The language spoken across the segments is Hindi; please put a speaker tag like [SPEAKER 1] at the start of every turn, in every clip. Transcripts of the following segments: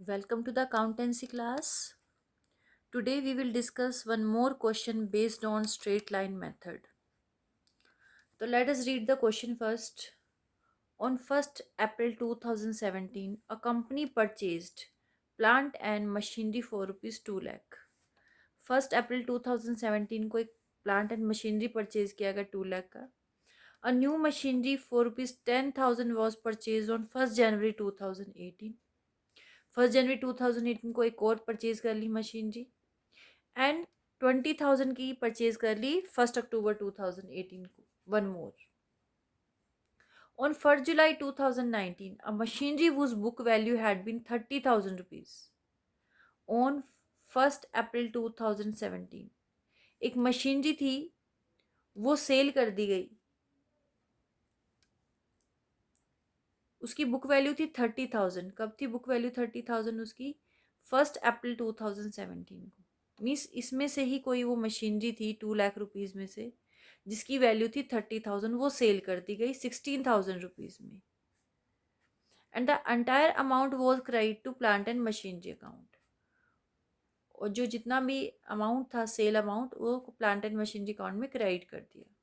[SPEAKER 1] Welcome to the accountancy class. Today we will discuss one more question based on straight line method. So let us read the question first. On 1st April 2017, a company purchased plant and machinery for rupees 2 lakh. 1st April 2017 को एक plant and machinery purchase किया गया 2 lakh का. A new machinery for rupees 10,000 was purchased on 1st January 2018. 1st January 2018 को एक और परचेज कर ली मशीनरी एंड 20,000 की परचेज कर ली 1st October 2018 को. One more. On 1st July 2019, a machinery whose book value had been 30,000 rupees. On 1st April 2017, एक मशीनरी थी वो सेल कर दी गई. उसकी बुक वैल्यू थी 30,000. कब थी बुक वैल्यू 30,000 उसकी? 1st April 2017 को. मीन्स इसमें से ही कोई वो मशीनरी थी 2 लाख रुपीज़ में से जिसकी वैल्यू थी 30,000, वो सेल कर दी गई 16,000 रुपीज़ में. And the entire amount was credit to plant and machinery account. और जो जितना भी अमाउंट था सेल अमाउंट वो प्लांट एंड मशीनरी अकाउंट में क्रेडिट कर दिया.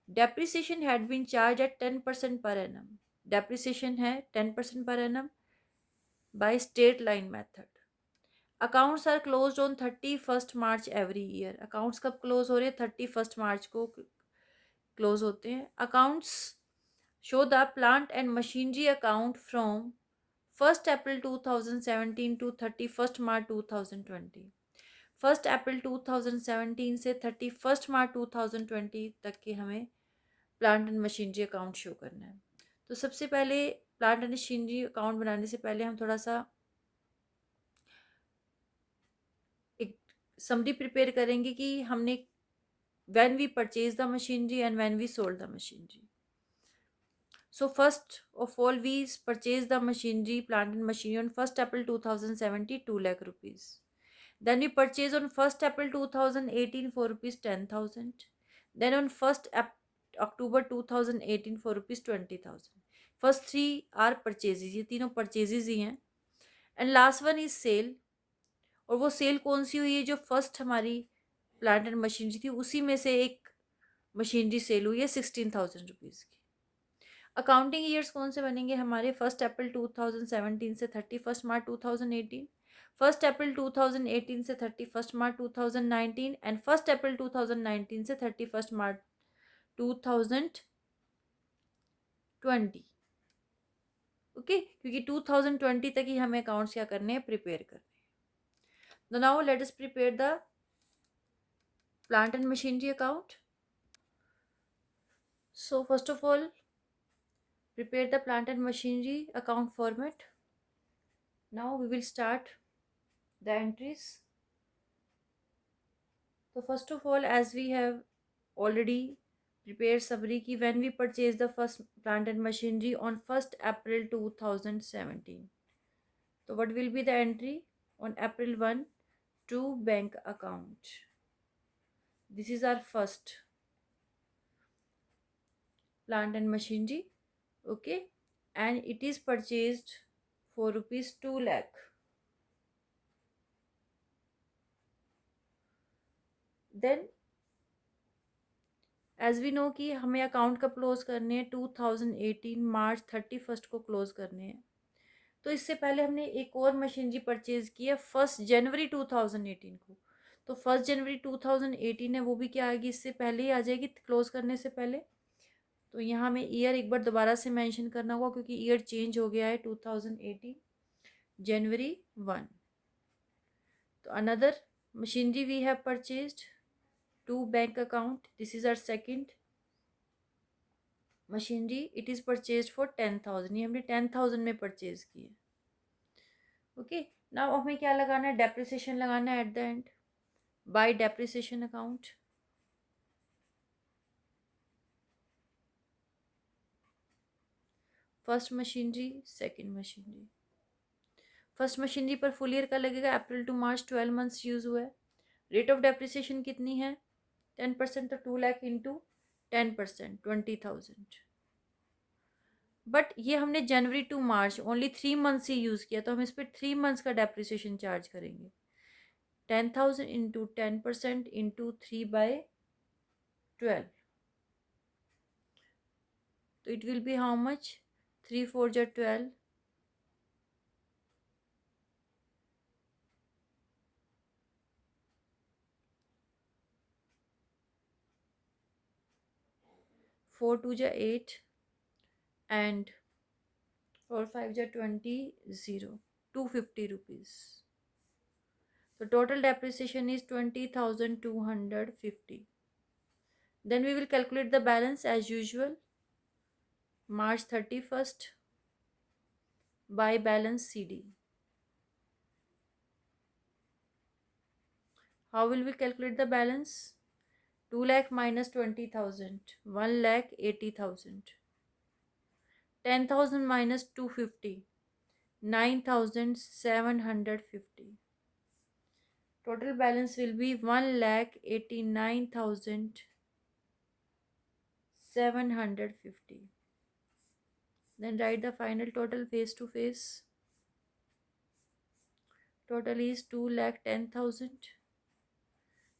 [SPEAKER 1] Depreciation had been charge at 10% per annum. Depreciation है 10% per annum by straight line method. Accounts are closed on 31st March every year. Accounts कब क्लोज हो रहे हैं? 31st March को क्लोज होते हैं. Accounts show the plant and machinery account from 1st April 2017 to 31st March 2020. 1st April 2017 से 31st March 2020 तक के हमें plant and machinery account show करना है. तो सबसे पहले प्लांट एंड मशीनरी अकाउंट बनाने से पहले हम थोड़ा सा एक समरी प्रिपेयर करेंगे कि हमने when we purchase the machinery and when we sold the machinery. So first of all, we purchased the machinery, plant and machinery on 1st April 2017, 2 lakh rupees. Then we purchased on 1st April 2018 for rupees 10,000. Then on 1st October 2018 for rupees 20,000. First three are purchases. ये तीनों purchases ही हैं. And last one is sale. और वो सेल कौन सी हुई है? जो फर्स्ट हमारी प्लांट एंड मशीनरी थी उसी में से एक मशीनरी सेल हुई है 16,000 रुपीज़ की. अकाउंटिंग ईयर्स कौन से बनेंगे हमारे? 1st April 2017 से 31st March 2018, 1st April 2018 से 31st March 2019 and 1st April 2019 से 31st March 2020. ओके, क्योंकि 2020 तक ही हमें अकाउंट्स क्या करने हैं? प्रिपेयर करने हैं. Now let us prepare the plant and machinery account. So first of all, prepare the plant and machinery account format. Now we will start the entries. So first of all, as we have already prepared summary ki when we purchased the first plant and machinery on 1st April 2017. So what will be the entry on April 1 to bank account? This is our first plant and machinery. Okay, and it is purchased for rupees 2 lakh. Then as we know कि हमें अकाउंट कब क्लोज करने हैं? 2018 मार्च 31st को क्लोज करने हैं. तो इससे पहले हमने एक और मशीनरी परचेज की है 1st January 2018 को. तो 1st January 2018 है वो भी क्या आएगी? इससे पहले ही आ जाएगी क्लोज करने से पहले. तो यहाँ हमें ईयर एक बार दोबारा से मेंशन करना होगा क्योंकि ईयर चेंज हो गया है 2018 January 1. तो another machinery we have purchased to bank account. This is our second machinery. It is purchase for 10,000. ये हमने 10,000 में परचेज की है. ओके, नाउ हमें क्या लगाना है? डेप्रिसिएशन लगाना है eight the and bye depreciation account. First machinery, second machinery. First machinery पर फुल ईयर का लगेगा. अप्रैल टू मार्च 12 मंथ्स यूज हुआ है. रेट ऑफ डेप्रिसिएशन कितनी है? 10%. तो 2 लाख इंटू 10%, 20,000. बट ये हमने जनवरी टू मार्च ओनली 3 मंथ्स ही यूज़ किया, तो हम इस पर 3 मंथ्स का डेप्रिसिएशन चार्ज करेंगे। 10,000 इंटू 10% इंटू 3/12, तो it will B how much? 3 4 12, 4 2 8, and 4 5 20, 0, 250 rupees. So total depreciation is 20,250. Then we will calculate the balance as usual. March 31st by balance CD. How will we calculate the balance? 2 lakh minus 20,000, 1 lakh 80,000. 10,000 minus 250, 9,750. Total balance will be 1,89,750. Then write the final total face to face. Total is 2,10,000.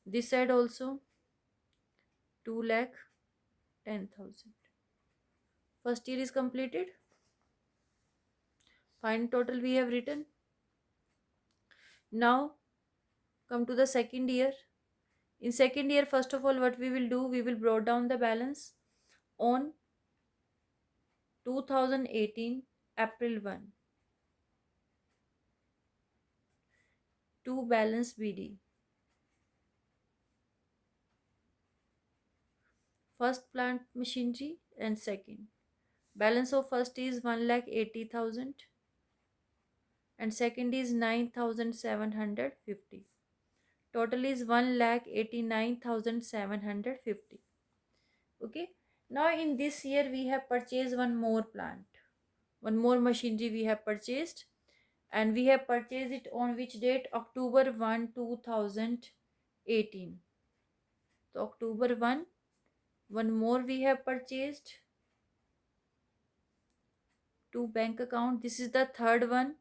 [SPEAKER 1] This side also 2,10,000. First year is completed. Final total we have written. Now come to the second year. In second year, first of all, what we will do, we will brought down the balance on 2018 April 1 to balance BD. First plant machinery and second. Balance of first is 1,80,000 and second is 9,750. Total is 1,89,750. Okay. Now in this year we have purchased one more plant, one more machinery we have purchased, and we have purchased it on which date? October 1, 2018. So October 1, one more we have purchased to bank account. This is the third one,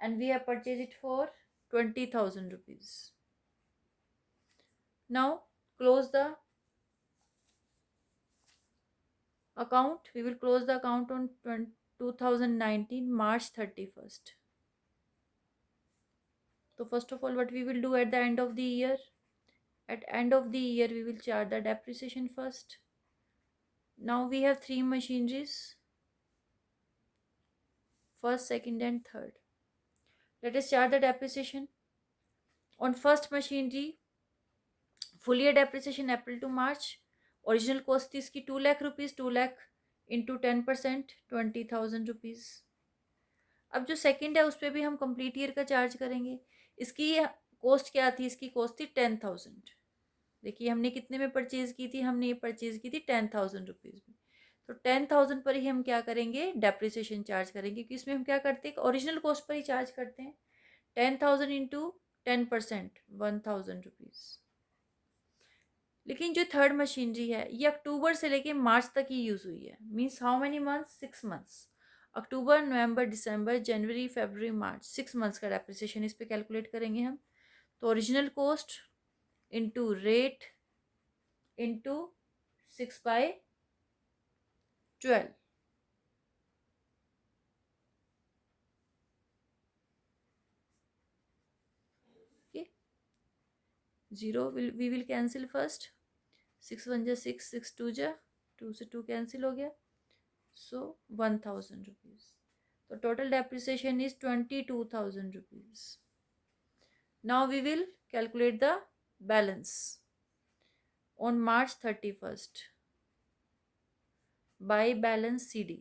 [SPEAKER 1] and we have purchased it for 20,000 rupees. Now close the account. We will close the account on 2019 March 31st. So first of all, what we will do at the end of the year? At end of the year, we will charge the depreciation first. Now we have three machineries, first, second, and third. Let us charge the depreciation. On first machinery, full year depreciation April to March. Original cost थी इसकी 2 lakh rupees. 2 lakh into 10%, 20,000 rupees. अब जो सेकंड है उस पर भी हम कंप्लीट ईयर का चार्ज करेंगे. इसकी कॉस्ट क्या थी? इसकी कॉस्ट थी 10,000. देखिए हमने कितने में परचेज की थी? हमने ये परचेज की थी 10,000 रुपीज़ में. तो 10,000 पर ही हम क्या करेंगे? डेप्रिसिएशन चार्ज करेंगे, क्योंकि इसमें हम क्या करते हैं? ओरिजिनल कॉस्ट पर ही चार्ज करते हैं. 10,000 इंटू 10%, 1,000 रुपीज़. लेकिन जो थर्ड मशीनरी है ये अक्टूबर से लेके मार्च तक ही यूज़ हुई है. Means how many months? 6 months. October, November, December, January, February, March, 6 months का डेप्रिसिएशन इस पे कैलकुलेट करेंगे हम. तो original cost into rate into 6/12. Okay. 0 we will cancel first. 6 1 जा 6, 6 2 जा 2 से 2 कैंसिल हो गया. So 1,000 rupees. So total depreciation is 22,000 rupees. Now we will calculate the balance on March 31st by balance CD.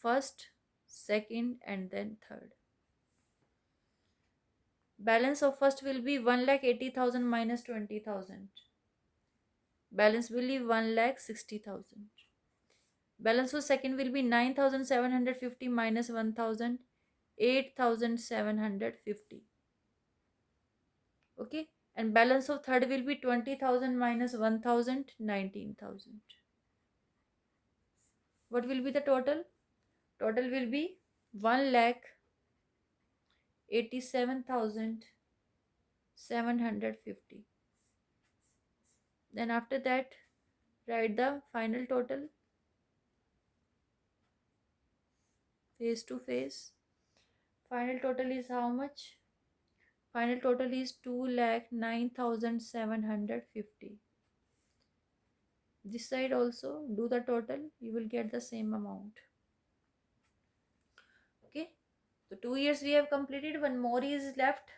[SPEAKER 1] First, second, and then third. Balance of first will be 1,80,000 minus 20,000. Balance will be 1,60,000. Balance of second will be 9,750 minus 1,000, 8,750. Okay. and balance of third will be 20,000 minus 1,000, 19,000. What will be the total? Total will be 1,87,750. Then after that, write the final total face to face. Final total is how much? Final total is 2,09,750. This side also do the total, you will get the same amount. Okay, so 2 years we have completed, one more is left.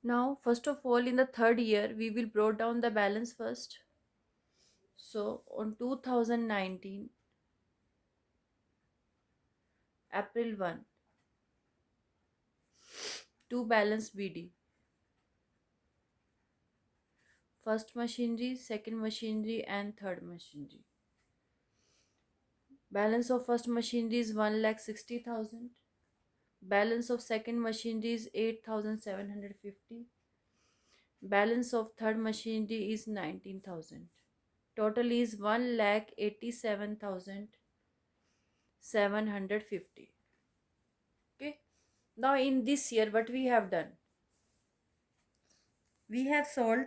[SPEAKER 1] Now first of all, in the third year we will brought down the balance first. So on 2019 April 1 to balance BD, first machinery, second machinery and third machinery. Balance of first machinery is 1,60,000. Balance of second machinery is 8,750. Balance of third machinery is 19,000. Total is 1,87,750. Okay. Now in this year, what we have done? We have sold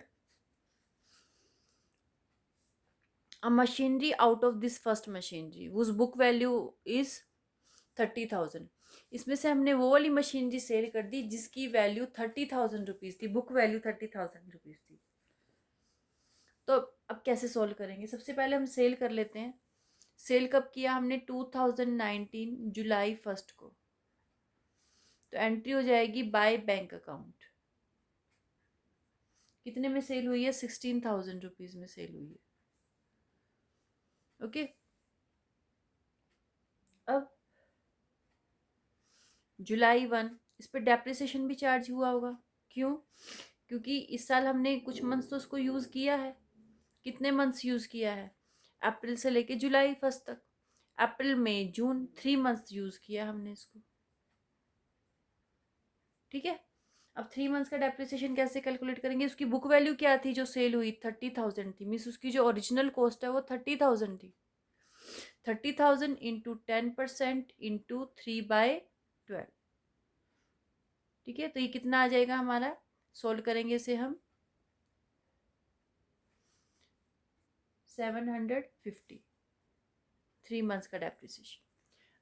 [SPEAKER 1] a machinery out of this first machinery whose book value is 30,000. इसमें से हमने वो वाली मशीनरी सेल कर दी जिसकी वैल्यू 30,000 रुपीज थी, बुक वैल्यू 30,000 रुपीज थी. तो अब कैसे सॉल्व करेंगे? सबसे पहले हम सेल कर लेते हैं. सेल कब किया हमने? 2019 जुलाई 1 को. तो एंट्री हो जाएगी बाय बैंक अकाउंट. कितने में सेल हुई है? 16,000 रुपीज में सेल हुई है. ओके. अब जुलाई 1, इस पर डेप्रिसिएशन भी चार्ज हुआ होगा. क्यों? क्योंकि इस साल हमने कुछ मंथ्स तो उसको यूज किया है. कितने मंथ्स यूज किया है? अप्रैल से लेके जुलाई 1 तक. अप्रैल मई जून 3 मंथ्स यूज किया हमने इसको. ठीक है. अब 3 मंथ्स का डेप्रिसिएशन कैसे कैलकुलेट करेंगे? उसकी बुक वैल्यू क्या थी जो सेल हुई? 30,000 थी. मीन्स उसकी जो ओरिजिनल कॉस्ट है वो 30,000 थी. 30,000 इंटू 10% इंटू 3/12. ठीक है. तो ये कितना आ जाएगा हमारा? सोल्व करेंगे इसे हम 750. 3 मंथ्स का डेप्रिसिएशन.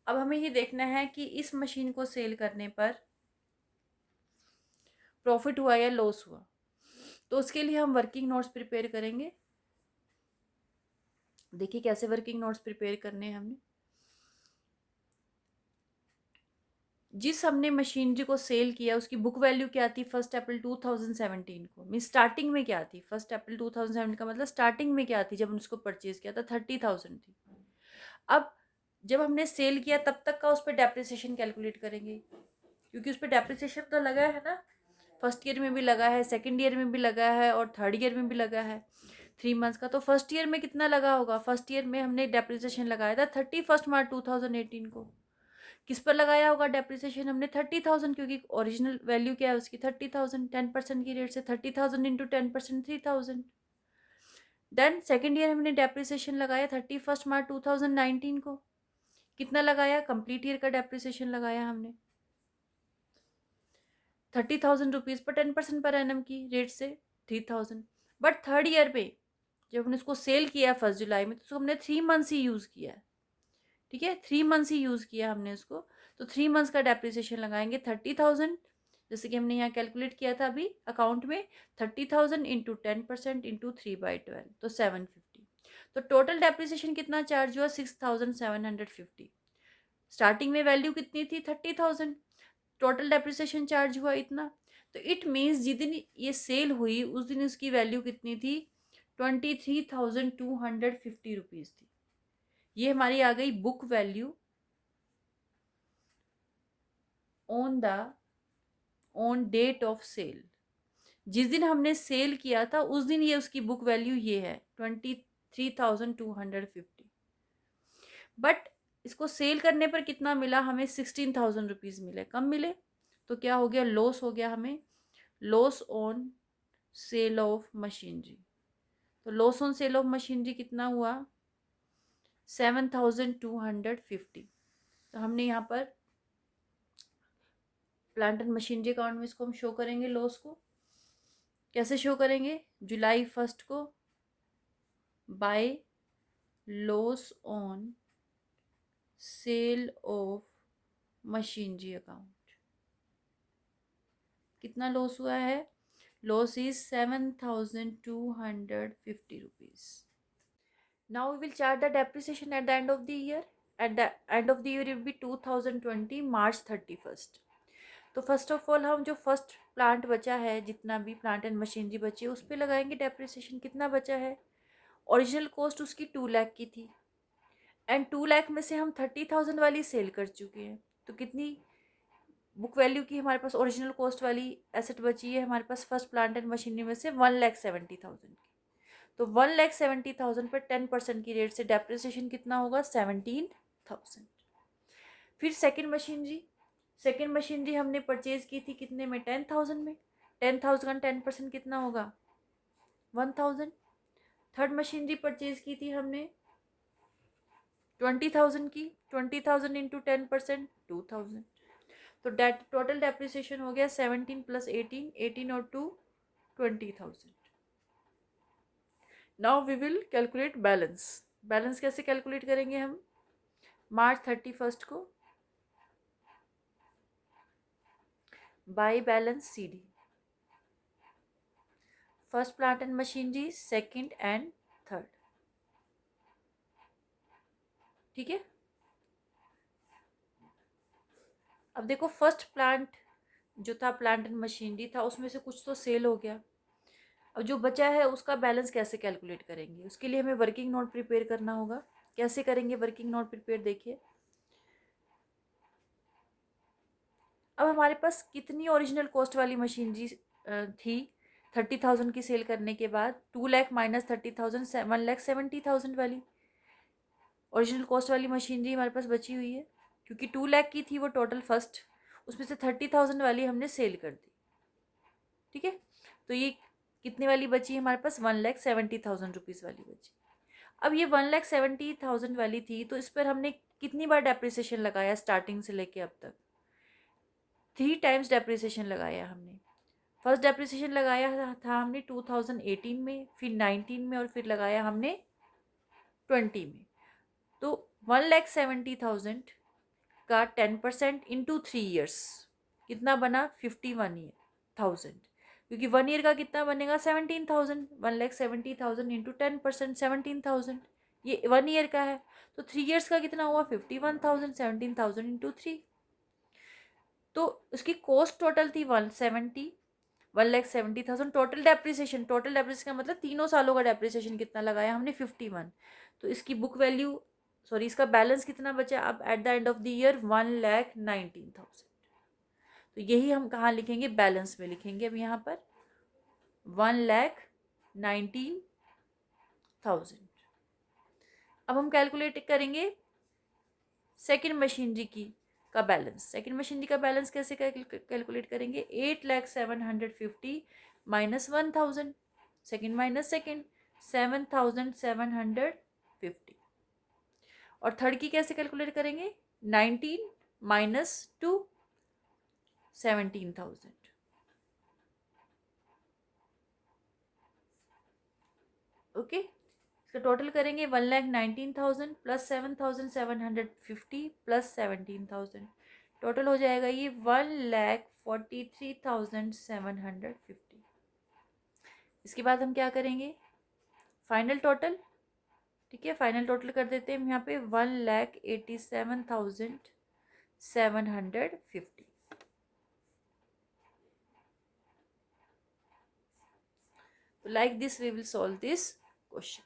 [SPEAKER 1] अब हमें ये देखना है कि इस मशीन को सेल करने पर प्रॉफिट हुआ या लॉस हुआ. तो उसके लिए हम वर्किंग नोट्स प्रिपेयर करेंगे. देखिए कैसे वर्किंग नोट्स प्रिपेयर करने हैं हमने. जिस हमने मशीनरी को सेल किया उसकी बुक वैल्यू क्या थी 1 अप्रैल 2017 को? मीन स्टार्टिंग में क्या थी? 1 अप्रैल 2017 का मतलब स्टार्टिंग में क्या थी जब उसको परचेज किया था? 30,000 थी. अब जब हमने सेल किया तब तक का उस पर डेप्रिसिएशन कैलकुलेट करेंगे, क्योंकि उस पर डेप्रिसिएशन तो लगा है ना. फर्स्ट ईयर में भी लगा है, सेकेंड ईयर में भी लगा है और थर्ड ईयर में भी लगा है 3 मंथ्स का. तो फर्स्ट ईयर में कितना लगा होगा? फर्स्ट ईयर में हमने डेप्रिसिएशन लगाया था 31 मार्च 2018 को. किस पर लगाया होगा डेप्रिसिएशन हमने? 30,000, क्योंकि ओरिजिनल वैल्यू क्या है उसकी? 30,000. 10% की रेट से 30,000 इंटू 10% 3,000. देन सेकेंड ईयर हमने डेप्रिसिएशन लगाया 31 मार्च 2019 को. कितना लगाया? कंप्लीट ईयर का डेप्रिसिएशन लगाया हमने 30,000 रुपीज पर 10% पर एनम की रेट से 3,000. बट थर्ड ईयर पे जब हमने उसको सेल किया 1 जुलाई में, तो उसको हमने 3 मंथ्स ही यूज किया है. ठीक है. 3 मंथ्स ही यूज किया हमने उसको. तो 3 मंथ्स का डेप्रिसिएशन लगाएंगे 30,000, जैसे कि हमने यहाँ कैलकुलेट किया था अभी अकाउंट में. 30,000 इंटू 10% इंटू 3/12, तो 750. तो टोटल डेप्रिसिएशन कितना चार्ज हुआ? 6,750. स्टार्टिंग में वैल्यू कितनी थी? 30,000. टोटल डेप्रिसिएशन चार्ज हुआ इतना. तो इट मीन्स जिस दिन ये सेल हुई उस दिन उसकी वैल्यू कितनी थी? 23,250 रुपीज थी. ये हमारी आ गई book value on date of sale. जिस दिन हमने सेल किया था उस दिन ये उसकी बुक वैल्यू ये है 23,250. बट इसको सेल करने पर कितना मिला हमें, 16,000 रुपीज़ मिले, कम मिले। तो क्या हो गया, लॉस हो गया हमें, loss on sale of machinery. तो loss on sale of machinery कितना हुआ, 7,250। तो हमने यहाँ पर प्लांट एंड मशीनरी अकाउंट में इसको हम शो करेंगे, लॉस को कैसे शो करेंगे, जुलाई 1 को by loss on sale of machinery account. कितना लॉस हुआ है, loss is 7,250 rupees. Now we will chart the depreciation at the end of the year. At the end of the year it will be 2020 March 31st। तो फर्स्ट ऑफ ऑल हम जो फर्स्ट प्लांट बचा है, जितना भी प्लांट एंड मशीनरी बची है उस पर लगाएंगे डेप्रिसिएशन। कितना बचा है, ओरिजिनल कॉस्ट उसकी 2 लाख की थी एंड 2 लाख में से हम 30,000 वाली सेल कर चुके हैं। तो कितनी बुक वैल्यू की हमारे पास ओरिजिनल कॉस्ट वाली एसेट बची है हमारे पास फर्स्ट प्लांट एंड मशीनरी में से, 1,70,000 की। तो 1,70,000 पर 10% की रेट से डेप्रिसिएशन कितना होगा, 17,000। फिर सेकेंड मशीनरी हमने परचेज की थी कितने में, 10,000 में। 10,000 का 10% कितना होगा, 1,000। थर्ड मशीनरी परचेज की थी हमने 20,000 की, 20,000 इंटू 10%, 2,000। तो टोटल डेप्रिसिएशन हो गया 17 प्लस 18, 18 और 2, 20,000। Now we will calculate balance. Balance कैसे कैलकुलेट करेंगे हम, मार्च 31 को by balance CD, first plant and machinery, second and third. ठीक है। अब देखो फर्स्ट प्लांट जो था, प्लांट एंड मशीनरी था, उसमें से कुछ तो सेल हो गया। अब जो बचा है उसका बैलेंस कैसे कैलकुलेट करेंगे, उसके लिए हमें वर्किंग नोट प्रिपेयर करना होगा। कैसे करेंगे वर्किंग नोट प्रिपेयर, देखिए अब हमारे पास कितनी ओरिजिनल कॉस्ट वाली मशीनरी थी 30,000 की सेल करने के बाद, 2 लाख माइनस 30,000, 1,70,000 वाली ओरिजिनल कॉस्ट वाली मशीनरी हमारे पास बची हुई है। क्योंकि 2 लाख की थी वो टोटल फर्स्ट, उसमें से 30,000 वाली हमने सेल कर दी। ठीक है। तो ये कितने वाली बची है हमारे पास, 1,70,000 रुपीज़ वाली बची। अब ये 1,70,000 वाली थी, तो इस पर हमने कितनी बार डेप्रिसिएशन लगाया स्टार्टिंग से लेके अब तक, 3 टाइम्स डेप्रिसिएशन लगाया हमने। फर्स्ट डेप्रिसिएशन लगाया था हमने 2018 में, फिर 19 में और फिर लगाया हमने 20 में। तो 1,70,000 का 10% इंटू 3 ईयर्स कितना बना, 51,000। क्योंकि 1 ईयर का कितना बनेगा, 17,000। 1,70,000 इंटू 10%, 17,000। ये 1 ईयर का है। तो 3 ईयर्स का कितना हुआ, 51,000, 17,000 इंटू 3। तो उसकी कॉस्ट टोटल थी 1,70,000। टोटल डेप्रिसिएशन का मतलब तीनों सालों का डेप्रिसिएशन कितना लगाया हमने, 51। तो इसकी बुक वैल्यू, सॉरी इसका बैलेंस कितना बचा अब eight the end of the year, 1,19,000। तो यही हम कहाँ लिखेंगे, बैलेंस में लिखेंगे। अब यहाँ पर 1,19,000। अब हम कैलकुलेट करेंगे सेकेंड मशीनरी की का बैलेंस। सेकेंड मशीनरी का बैलेंस कैसे कैलकुलेट करेंगे, 8,07,50 माइनस 1,000, सेकेंड माइनस सेकेंड, 7,750। और थर्ड की कैसे कैलकुलेट करेंगे, 19 माइनस 2, 17,000। ओके। इसका टोटल करेंगे 1,19,000 प्लस 7,750 प्लस 17,000। टोटल हो जाएगा ये 1,43,750। इसके बाद हम क्या करेंगे, फाइनल टोटल। ठीक है, फाइनल टोटल कर देते हैं हम यहाँ पे 1,87,750। So like this we will solve this question.